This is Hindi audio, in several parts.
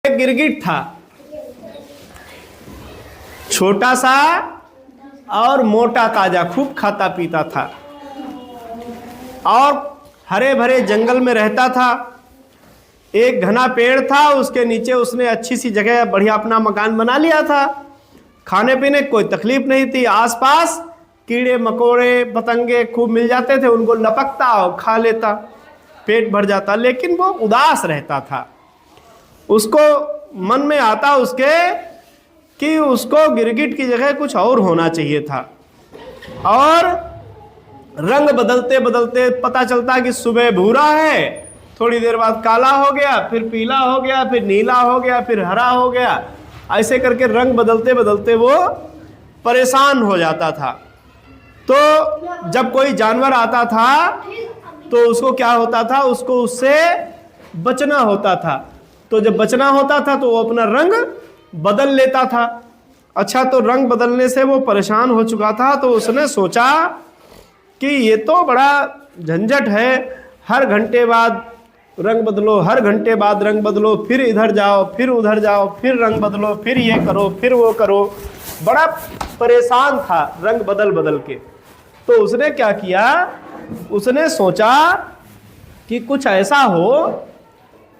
एक गिरगिट था, छोटा सा और मोटा ताजा, खूब खाता पीता था और हरे भरे जंगल में रहता था। एक घना पेड़ था, उसके नीचे उसने अच्छी सी जगह बढ़िया अपना मकान बना लिया था। खाने पीने कोई तकलीफ नहीं थी, आसपास कीड़े मकोड़े पतंगे खूब मिल जाते थे, उनको लपकता और खा लेता, पेट भर जाता। लेकिन वो उदास रहता था। उसको मन में आता उसके कि उसको गिरगिट की जगह कुछ और होना चाहिए था। और रंग बदलते बदलते पता चलता कि सुबह भूरा है, थोड़ी देर बाद काला हो गया, फिर पीला हो गया, फिर नीला हो गया, फिर हरा हो गया। ऐसे करके रंग बदलते बदलते वो परेशान हो जाता था। तो जब कोई जानवर आता था तो उसको क्या होता था, उसको उससे बचना होता था। तो जब बचना होता था तो वो अपना रंग बदल लेता था। अच्छा, तो रंग बदलने से वो परेशान हो चुका था। तो उसने सोचा कि ये तो बड़ा झंझट है, हर घंटे बाद रंग बदलो, हर घंटे बाद रंग बदलो, फिर इधर जाओ, फिर उधर जाओ, फिर रंग बदलो, फिर ये करो, फिर वो करो। बड़ा परेशान था रंग बदल बदल के। तो उसने क्या किया, उसने सोचा कि कुछ ऐसा हो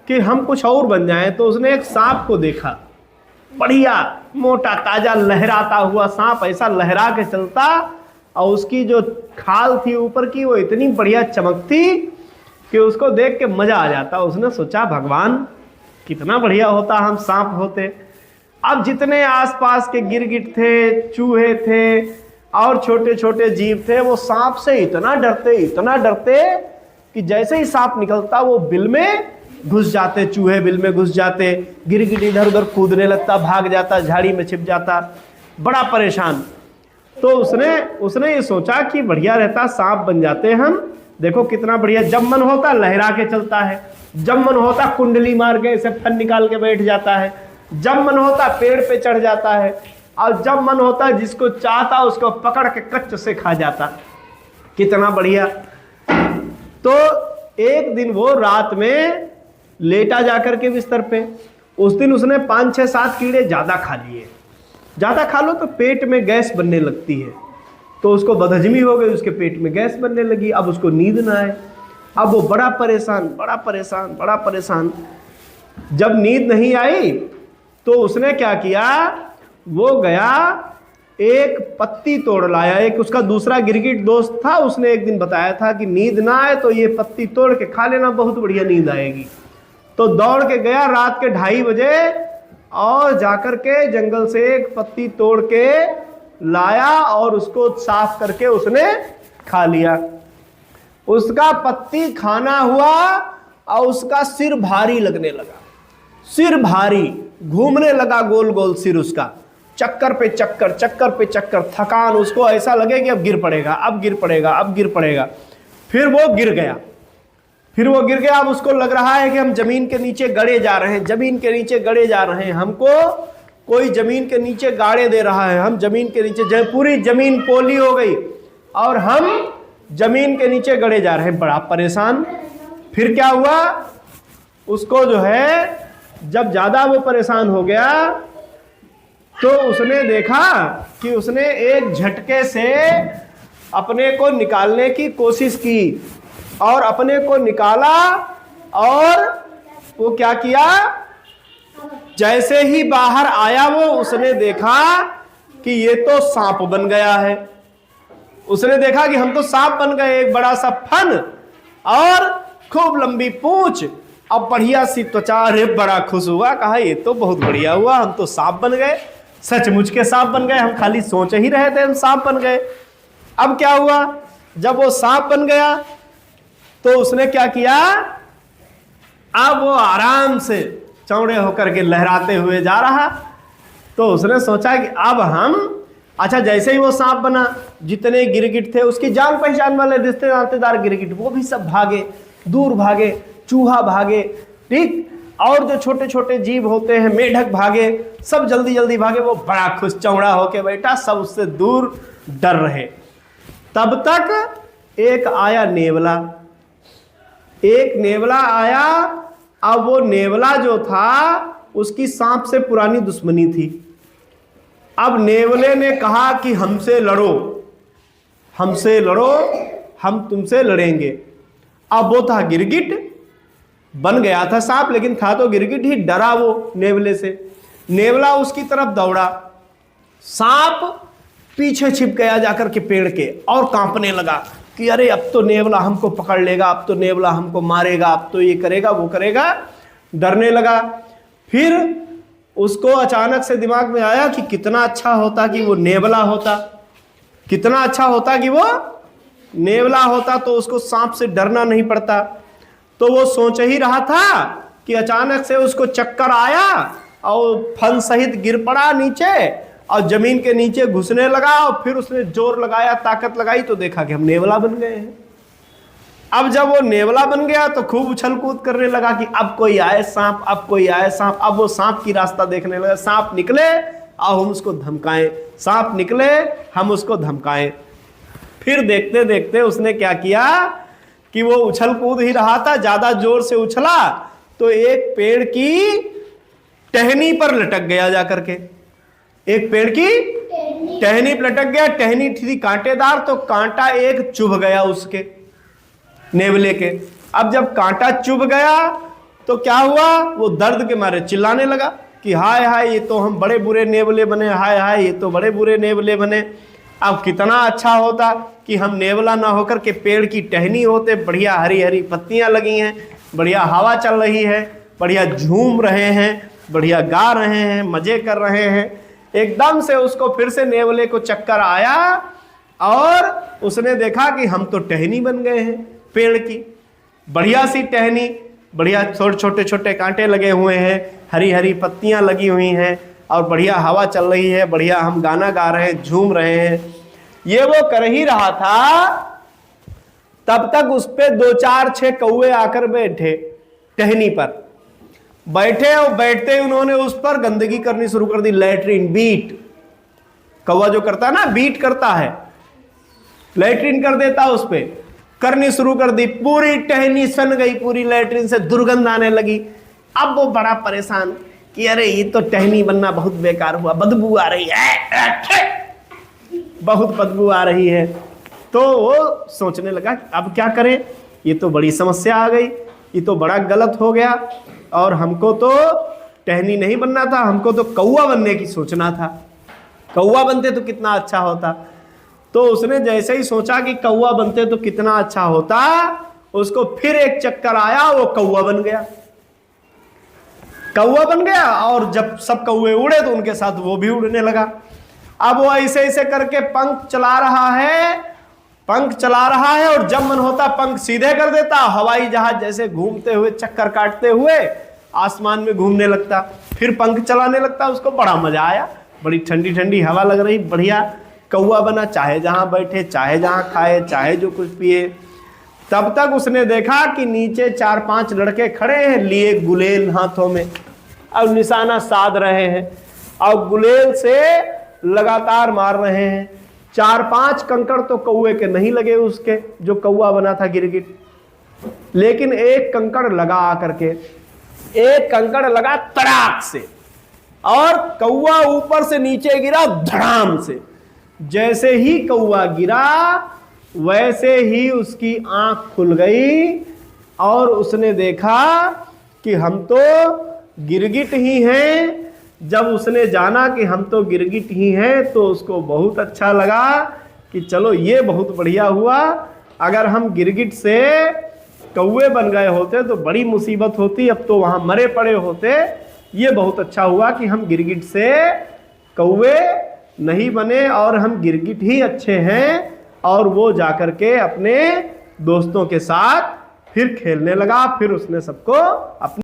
कि हम कुछ और बन जाएं। तो उसने एक सांप को देखा, बढ़िया मोटा ताजा लहराता हुआ सांप, ऐसा लहरा के चलता और उसकी जो खाल थी ऊपर की वो इतनी बढ़िया चमकती कि उसको देख के मजा आ जाता। उसने सोचा भगवान कितना बढ़िया होता हम सांप होते। अब जितने आसपास के गिरगिट थे, चूहे थे और छोटे छोटे जीव थे, वो सांप से इतना डरते कि जैसे ही सांप निकलता वो बिल में घुस जाते, चूहे बिल में घुस जाते, गिरगिट इधर उधर कूदने लगता, भाग जाता, झाड़ी में छिप जाता, बड़ा परेशान। तो उसने ये सोचा कि बढ़िया रहता सांप बन जाते हम। देखो कितना बढ़िया, जब मन होता लहरा के चलता है, जब मन होता कुंडली मार के ऐसे फन निकाल के बैठ जाता है, जब मन होता पेड़ पे चढ़ जाता है, और जब मन होता जिसको चाहता उसको पकड़ के कच्च से खा जाता। कितना बढ़िया। तो एक दिन वो रात में लेटा जाकर के बिस्तर पे, उस दिन उसने 5 6 7 कीड़े ज्यादा खा लिए। ज्यादा खा लो तो पेट में गैस बनने लगती है, तो उसको बदहजमी हो गई, उसके पेट में गैस बनने लगी। अब उसको नींद ना आए, अब वो बड़ा परेशान। जब नींद नहीं आई तो उसने क्या किया, वो गया एक पत्ती तोड़ लाया। एक उसका दूसरा गिरगिट दोस्त था, उसने एक दिन बताया था कि नींद ना आए तो ये पत्ती तोड़ के खा लेना, बहुत बढ़िया नींद आएगी। तो दौड़ के गया रात के 2:30 बजे और जाकर के जंगल से एक पत्ती तोड़ के लाया और उसको साफ करके उसने खा लिया। उसका पत्ती खाना हुआ और उसका सिर भारी लगने लगा, सिर भारी घूमने लगा, गोल गोल सिर उसका, चक्कर पे चक्कर, थकान, उसको ऐसा लगे कि अब गिर पड़ेगा। फिर वो गिर गया। अब उसको लग रहा है कि हम जमीन के नीचे गड़े जा रहे हैं, हमको कोई जमीन के नीचे गाड़े दे रहा है, हम जमीन के नीचे, पूरी जमीन पोली हो गई और हम जमीन के नीचे गड़े जा रहे हैं, बड़ा परेशान। फिर क्या हुआ, उसको जो है जब ज्यादा वो परेशान हो गया तो उसने देखा कि उसने एक झटके से अपने को निकालने की कोशिश की और अपने को निकाला। और वो क्या किया, जैसे ही बाहर आया वो उसने देखा कि ये तो सांप बन गया है। उसने देखा कि हम तो सांप बन गए, एक बड़ा सा फन और खूब लंबी पूंछ, अब बढ़िया सी त्वचा। अरे बड़ा खुश हुआ, कहा ये तो बहुत बढ़िया हुआ, हम तो सांप बन गए, सचमुच के सांप बन गए, हम खाली सोच ही रहे थे हम सांप बन गए। अब क्या हुआ, जब वो सांप बन गया तो उसने क्या किया, अब वो आराम से चौड़े होकर के लहराते हुए जा रहा। तो उसने सोचा कि अब हम, अच्छा जैसे ही वो सांप बना, जितने गिरगिट थे उसकी जान पहचान वाले रिश्तेदार गिरगिट वो भी सब भागे, दूर भागे, चूहा भागे, ठीक, और जो छोटे छोटे जीव होते हैं मेढक भागे, सब जल्दी जल्दी भागे। वो बड़ा खुश चौड़ा होके बैठा, सब उससे दूर डर रहे। तब तक एक आया नेवला, एक नेवला आया। अब वो नेवला जो था उसकी सांप से पुरानी दुश्मनी थी। अब नेवले ने कहा कि हमसे लड़ो, हमसे लड़ो, हम तुमसे लड़ेंगे। अब वो था गिरगिट, बन गया था सांप, लेकिन था तो गिरगिट ही। डरा वो नेवले से, नेवला उसकी तरफ दौड़ा, सांप पीछे छिप गया जाकर के पेड़ के और कांपने लगा कि अरे अब तो नेवला हमको पकड़ लेगा, अब तो नेवला हमको मारेगा, अब तो ये करेगा वो करेगा, डरने लगा। फिर उसको अचानक से दिमाग में आया कि कितना अच्छा होता कि वो नेवला होता, कितना अच्छा होता कि वो नेवला होता, तो उसको सांप से डरना नहीं पड़ता। तो वो सोच ही रहा था कि अचानक से उसको चक्कर आया और फन सहित गिर पड़ा नीचे और जमीन के नीचे घुसने लगा। और फिर उसने जोर लगाया, ताकत लगाई, तो देखा कि हम नेवला बन गए हैं। अब जब वो नेवला बन गया तो खूब उछल कूद करने लगा कि अब कोई आए सांप, अब कोई आए सांप। अब वो सांप की रास्ता देखने लगा, सांप निकले और हम उसको धमकाएं, सांप निकले हम उसको धमकाएं। फिर देखते देखते उसने क्या किया कि वो उछल कूद ही रहा था, ज्यादा जोर से उछला तो एक पेड़ की टहनी पर लटक गया जाकर के, एक पेड़ की टहनी पर लटक गया। टहनी थी कांटेदार, तो कांटा एक चुभ गया उसके नेवले के। अब जब कांटा चुभ गया तो क्या हुआ, वो दर्द के मारे चिल्लाने लगा कि हाय हाय ये तो हम बड़े बुरे नेवले बने, हाय हाय ये तो बड़े बुरे नेवले बने। अब कितना अच्छा होता कि हम नेवला ना होकर के पेड़ की टहनी होते, बढ़िया हरी हरी पत्तियां लगी हैं, बढ़िया हवा चल रही है, बढ़िया झूम रहे हैं, बढ़िया गा रहे हैं, मजे कर रहे हैं। एकदम से उसको फिर से नेवले को चक्कर आया और उसने देखा कि हम तो टहनी बन गए हैं पेड़ की, बढ़िया सी टहनी, बढ़िया छोटे छोटे कांटे लगे हुए हैं, हरी हरी पत्तियां लगी हुई हैं और बढ़िया हवा चल रही है, बढ़िया हम गाना गा रहे हैं, झूम रहे हैं। ये वो कर ही रहा था, तब तक उस पे 2 4 6 कौवे आकर बैठे टहनी पर बैठे, और बैठते ही उन्होंने उस पर गंदगी करनी शुरू कर दी। लैट्रिन, बीट, कौवा जो करता है ना, बीट करता है, लैट्रिन कर देता उस पे, करनी शुरू कर दी। पूरी टहनी सन गई, पूरी लैट्रिन से दुर्गंध आने लगी। अब वो बड़ा परेशान कि अरे ये तो टहनी बनना बहुत बेकार हुआ, बदबू आ रही है, बहुत बदबू आ रही है। तो वो सोचने लगा अब क्या करें, ये तो बड़ी समस्या आ गई, ये तो बड़ा गलत हो गया, और हमको तो टहनी नहीं बनना था, हमको तो कौवा बनने की सोचना था, कौवा बनते तो कितना अच्छा होता। तो उसने जैसे ही सोचा कि कौवा बनते तो कितना अच्छा होता, उसको फिर एक चक्कर आया, वो कौवा बन गया, कौवा बन गया। और जब सब कौवे उड़े तो उनके साथ वो भी उड़ने लगा। अब वो ऐसे ऐसे करके पंख चला रहा है, पंख चला रहा है, और जब मन होता पंख सीधे कर देता, हवाई जहाज जैसे घूमते हुए चक्कर काटते हुए आसमान में घूमने लगता, फिर पंख चलाने लगता। उसको बड़ा मजा आया, बड़ी ठंडी ठंडी हवा लग रही, बढ़िया कौवा बना, चाहे जहां बैठे, चाहे जहां खाए, चाहे जो कुछ पिए। तब तक उसने देखा कि नीचे 4 5 लड़के खड़े हैं, लिए गुलेल हाथों में, और निशाना साध रहे हैं और गुलेल से लगातार मार रहे हैं। 4 5 कंकड़ तो कौवे के नहीं लगे उसके, जो कौवा बना था गिरगिट, लेकिन एक कंकड़ लगा आकर के, एक कंकड़ लगा तड़ाक से, और कौवा ऊपर से नीचे गिरा धड़ाम से। जैसे ही कौवा गिरा वैसे ही उसकी आंख खुल गई और उसने देखा कि हम तो गिरगिट ही हैं। जब उसने जाना कि हम तो गिरगिट ही हैं तो उसको बहुत अच्छा लगा कि चलो ये बहुत बढ़िया हुआ, अगर हम गिरगिट से कौवे बन गए होते तो बड़ी मुसीबत होती, अब तो वहाँ मरे पड़े होते। ये बहुत अच्छा हुआ कि हम गिरगिट से कौवे नहीं बने और हम गिरगिट ही अच्छे हैं। और वो जाकर के अपने दोस्तों के साथ फिर खेलने लगा, फिर उसने सबको अपने